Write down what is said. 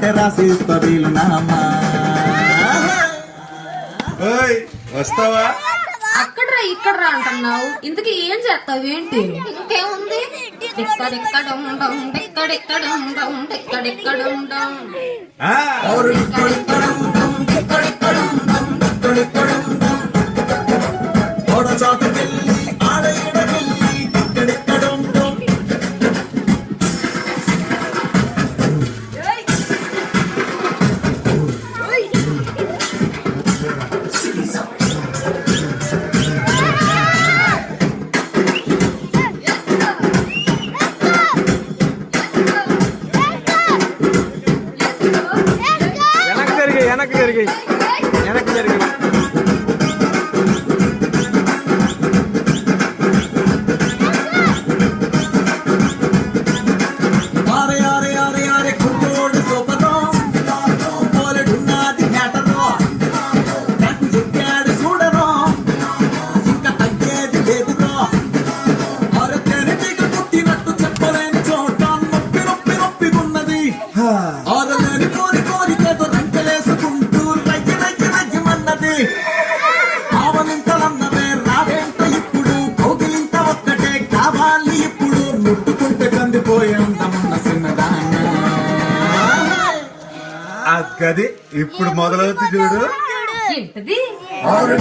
రమ్మంటే రాసిస్తా వీలునామా. వస్తావా? అక్కడ రా ఇక్కడ రా అంటున్నావు, ఇంతకీ ఏం చేస్తావు ఏంటి? ఇంకేముంది, వెనక్కి జరిగి ఆవలింతలన్నవే రావేంట ఇప్పుడు, కోగిలింత ఒక్కటే కావాలి ఇప్పుడు, ముట్టుకుంటే కందిపోయే ఉంటామన్న చిన్నదాన్న. గది ఇప్పుడు మొదలవుతుంది చూడు. ఏంటది? ఆరు